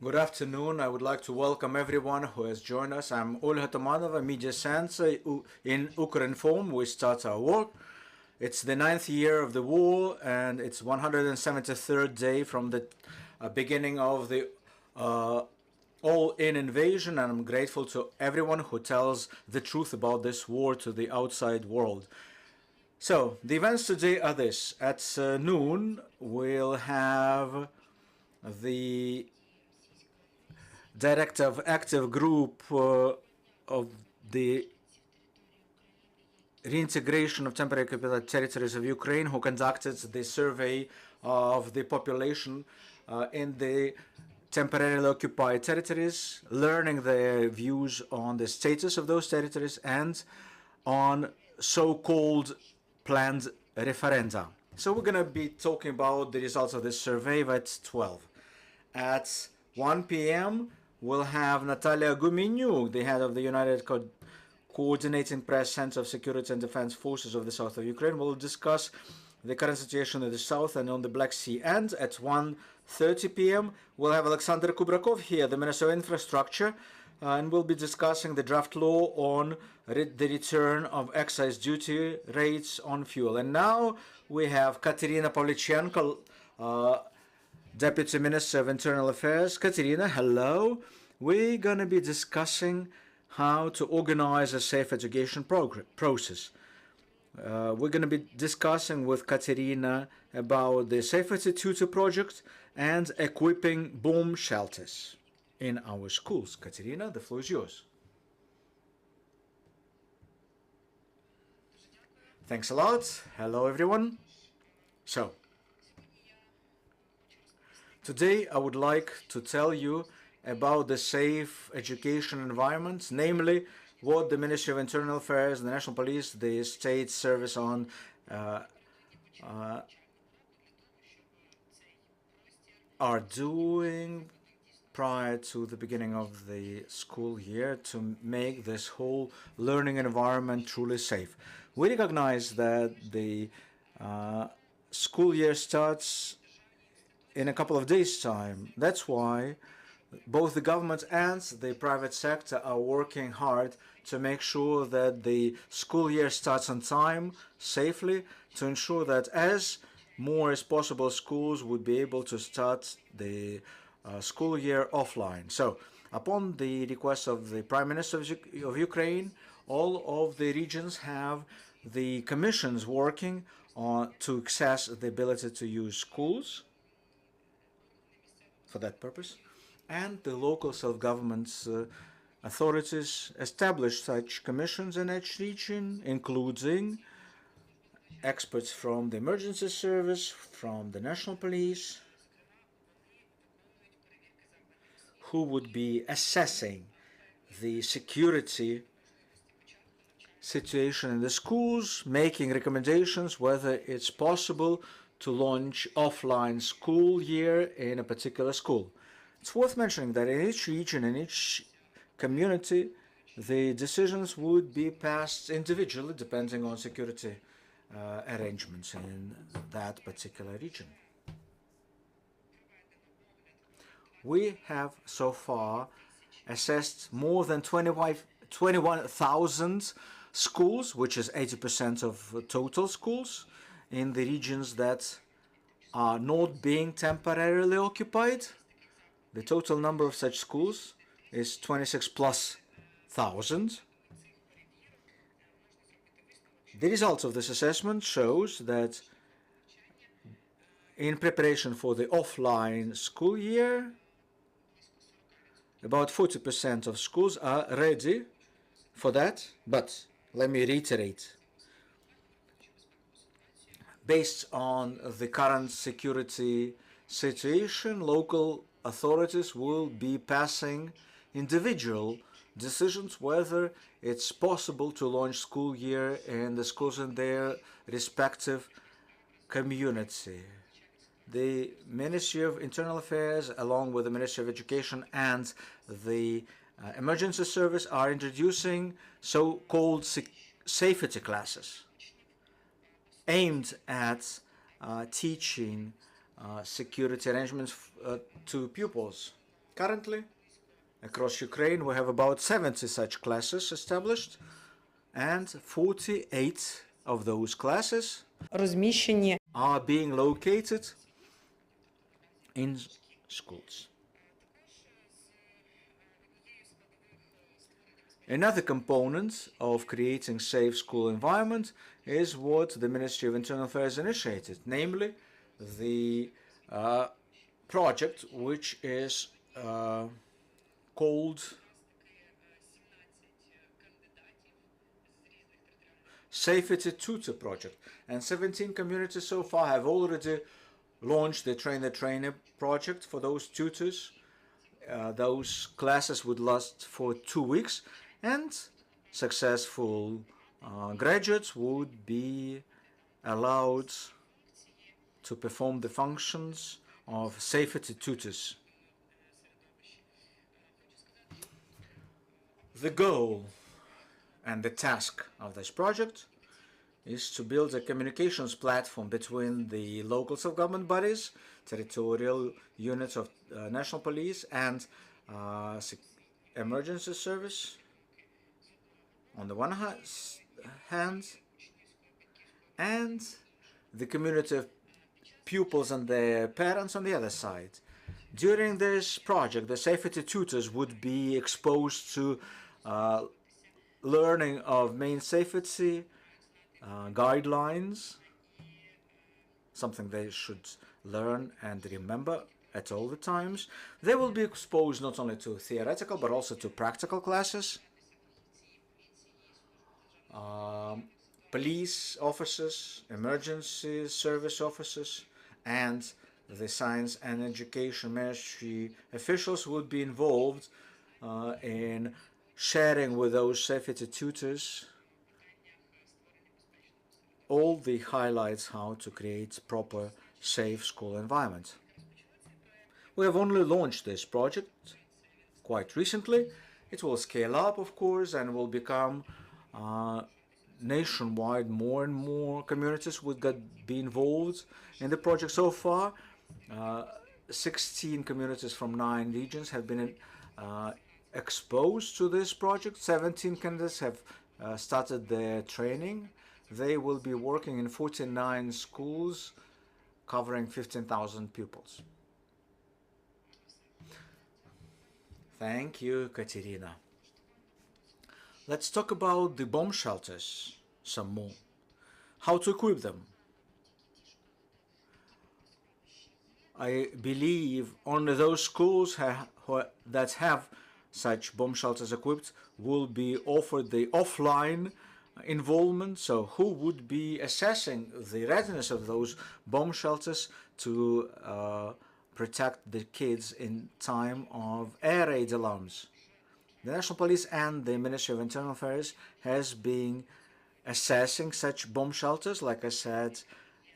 Good afternoon. I would like to welcome everyone who has joined us. I'm Olga Tomanova, media censor in Ukrinform. We start our work. It's the 9th year of the war, and it's 173rd day from the beginning of the all-in invasion, and I'm grateful to everyone who tells the truth about this war to the outside world. So, the events today are this. At noon, we'll have the director of active group of the reintegration of temporary occupied territories of Ukraine, who conducted the survey of the population in the temporarily occupied territories, learning their views on the status of those territories and on so-called planned referenda. So we're going to be talking about the results of this survey at 12. At 1 p.m., we'll have Natalia Gumenyuk, the head of the United Coordinating Press Center of Security and Defense Forces of the south of Ukraine. We'll discuss the current situation in the south and on the Black Sea. And at 1:30 p.m., we'll have Alexander Kubrakov here, the Minister of Infrastructure, and we'll be discussing the draft law on the return of excise duty rates on fuel. And now we have Kateryna Pavlichenko, Deputy Minister of Internal Affairs. Kateryna, hello. We're going to be discussing how to organize a safe education process. We're going to be discussing with Kateryna about the Safety Tutor project and equipping bomb shelters in our schools. Kateryna, the floor is yours. Thanks a lot. Hello, everyone. So, today I would like to tell you about the safe education environment, namely what the Ministry of Internal Affairs, the National Police, the State Service on are doing prior to the beginning of the school year to make this whole learning environment truly safe. We recognize that the school year starts in a couple of days' time. That's why both the government and the private sector are working hard to make sure that the school year starts on time, safely, to ensure that as more as possible schools would be able to start the school year offline. So, upon the request of the Prime Minister of Ukraine, all of the regions have the commissions working on to access the ability to use schools for that purpose. And the local self-government authorities establish such commissions in each region, including experts from the emergency service, from the national police, who would be assessing the security situation in the schools, making recommendations whether it's possible to launch offline school year in a particular school. It's worth mentioning that in each region, in each community, the decisions would be passed individually depending on security arrangements in that particular region. We have so far assessed more than 21,000 schools, which is 80% of total schools, in the regions that are not being temporarily occupied. The total number of such schools is 26,000+. The results of this assessment shows that in preparation for the offline school year, about 40% of schools are ready for that. But let me reiterate, based on the current security situation, local authorities will be passing individual decisions whether it's possible to launch school year in the schools in their respective community. The Ministry of Internal Affairs, along with the Ministry of Education and the Emergency Service, are introducing so-called safety classes aimed at teaching security arrangements to pupils. Currently, across Ukraine, we have about 70 such classes established, and 48 of those classes are being located in schools. Another component of creating safe school environment is what the Ministry of Internal Affairs initiated, namely the project which is called Safety Tutor project, and 17 communities so far have already launched the trainer project for those tutors. Those classes would last for 2 weeks, and successful graduates would be allowed to perform the functions of safety tutors. The goal and the task of this project is to build a communications platform between the local self-government bodies, territorial units of national police, and emergency service on the one hand, and the community of pupils and their parents on the other side. During this project, the safety tutors would be exposed to learning of main safety guidelines, something they should learn and remember at all the times. They will be exposed not only to theoretical but also to practical classes. Police officers, emergency service officers, and the Science and Education Ministry officials would be involved in sharing with those safety tutors all the highlights how to create proper safe school environment. We have only launched this project quite recently. It will scale up, of course, and will become nationwide. More and more communities would be involved in the project. So far, 16 communities from 9 regions have been exposed to this project. 17 candidates have started their training. They will be working in 49 schools, covering 15,000 pupils. Thank you, Kateryna. Let's talk about the bomb shelters some more. How to equip them. I believe only those schools that have such bomb shelters equipped will be offered the offline involvement. So who would be assessing the readiness of those bomb shelters to protect the kids in time of air raid alarms? The National Police and the Ministry of Internal Affairs has been assessing such bomb shelters. Like I said,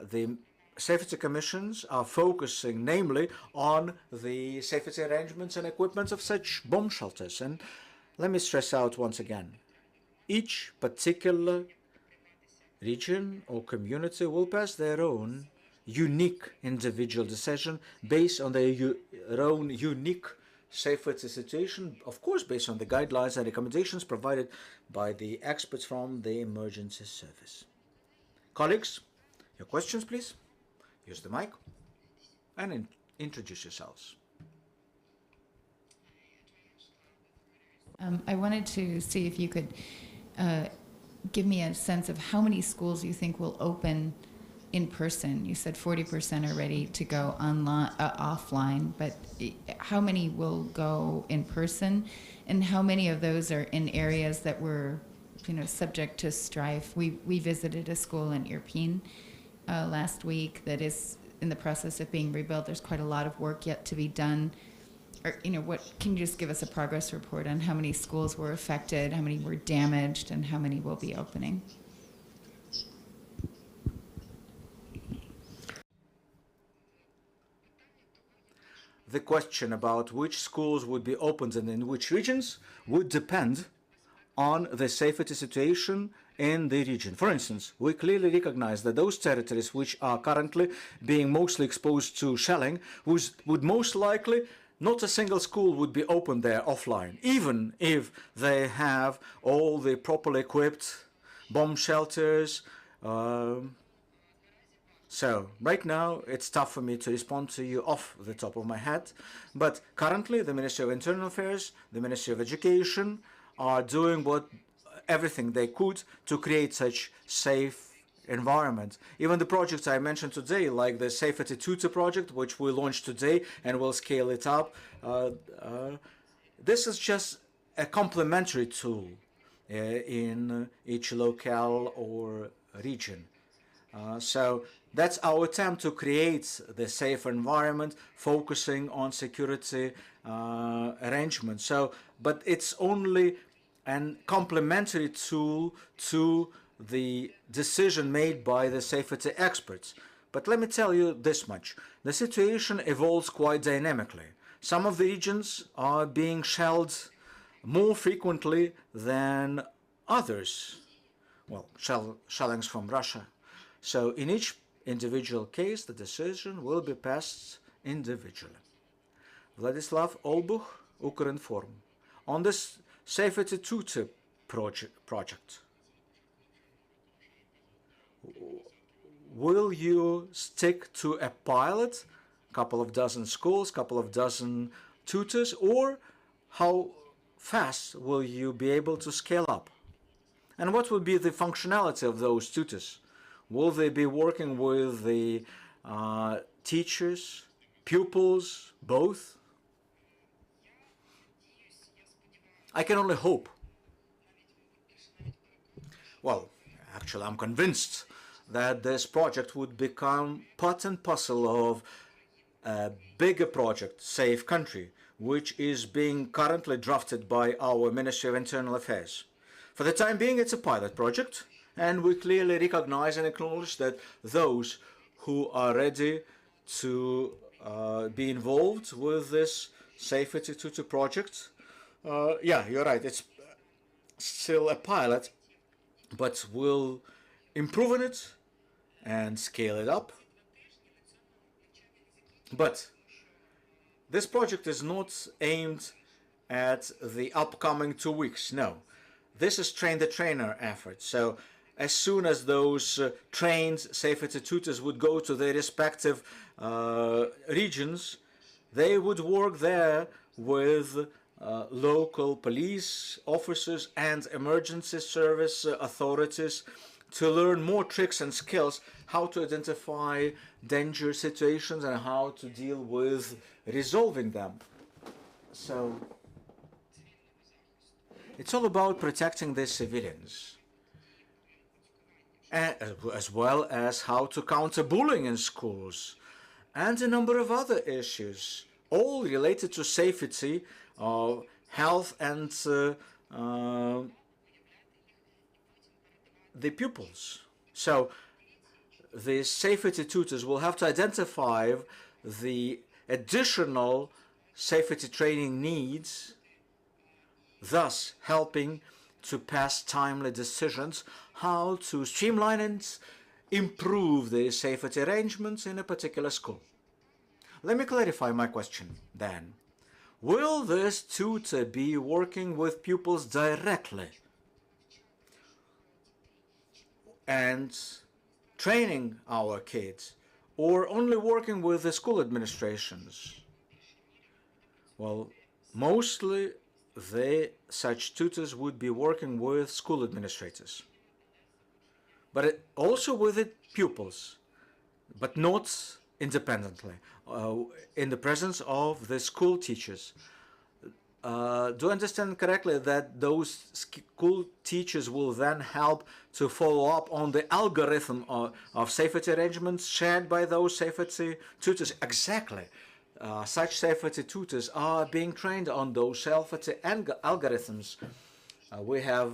the safety commissions are focusing namely on the safety arrangements and equipment of such bomb shelters. And let me stress out once again, each particular region or community will pass their own unique individual decision based on their own unique safety situation, of course based on the guidelines and recommendations provided by the experts from the emergency service. Colleagues, your questions please. Use the mic and introduce yourselves. I wanted to see if you could give me a sense of how many schools you think will open in person. You said 40% are ready to go online, offline, but how many will go in person, and how many of those are in areas that were, subject to strife? We visited a school in Irpin last week that is in the process of being rebuilt. There's quite a lot of work yet to be done. Or, what can you just give us a progress report on how many schools were affected, how many were damaged, and how many will be opening? The question about which schools would be opened and in which regions would depend on the safety situation in the region. For instance, we clearly recognize that those territories which are currently being mostly exposed to shelling would most likely not a single school would be open there offline, even if they have all the properly equipped bomb shelters. So right now it's tough for me to respond to you off the top of my head, but currently the Ministry of Internal Affairs, the Ministry of Education are doing everything they could to create such safe environment. Even the projects I mentioned today, like the Safety Tutor project, which we launched today and will scale it up, this is just a complementary tool in each locale or region. So that's our attempt to create the safe environment, focusing on security arrangements. But it's only a complementary tool to the decision made by the safety experts. But let me tell you this much. The situation evolves quite dynamically. Some of the regions are being shelled more frequently than others. Well, shellings from Russia. So in each individual case, the decision will be passed individually. Vladislav Olbuch, Ukrinform. On this Safety Tutor project, will you stick to a pilot, couple of dozen schools, couple of dozen tutors, or how fast will you be able to scale up? And what will be the functionality of those tutors? Will they be working with the teachers, pupils, both? I can only hope. Well, actually, I'm convinced that this project would become part and parcel of a bigger project, Safe Country, which is being currently drafted by our Ministry of Internal Affairs. For the time being, it's a pilot project, and we clearly recognize and acknowledge that those who are ready to be involved with this Safety Tutor project, yeah, you're right, it's still a pilot, but we'll improve on it and scale it up. But this project is not aimed at the upcoming 2 weeks, no. This is train-the-trainer effort. So as soon as those trained safety tutors would go to their respective regions, they would work there with local police officers and emergency service authorities to learn more tricks and skills, how to identify danger situations and how to deal with resolving them. So it's all about protecting the civilians, as well as how to counter bullying in schools, and a number of other issues, all related to safety, health, and the pupils. So the safety tutors will have to identify the additional safety training needs, thus helping to pass timely decisions how to streamline and improve the safety arrangements in a particular school. Let me clarify my question then. Will this tutor be working with pupils directly and training our kids, or only working with the school administrations? Well, mostly such tutors would be working with school administrators, but also with the pupils, but not independently, in the presence of the school teachers. Do I understand correctly that those school teachers will then help to follow up on the algorithm of safety arrangements shared by those safety tutors? Exactly. Such safety tutors are being trained on those safety algorithms. We have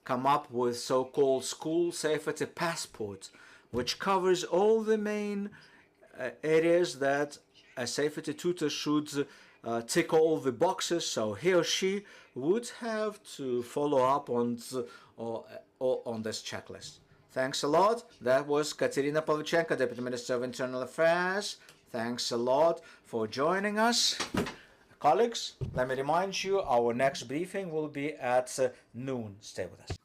come up with so-called school safety passport, which covers all the main areas that a safety tutor should tick all the boxes, so he or she would have to follow up on this checklist. Thanks a lot. That was Kateryna Pavlichenko, Deputy Minister of Internal Affairs. Thanks a lot for joining us. Colleagues, let me remind you, our next briefing will be at noon. Stay with us.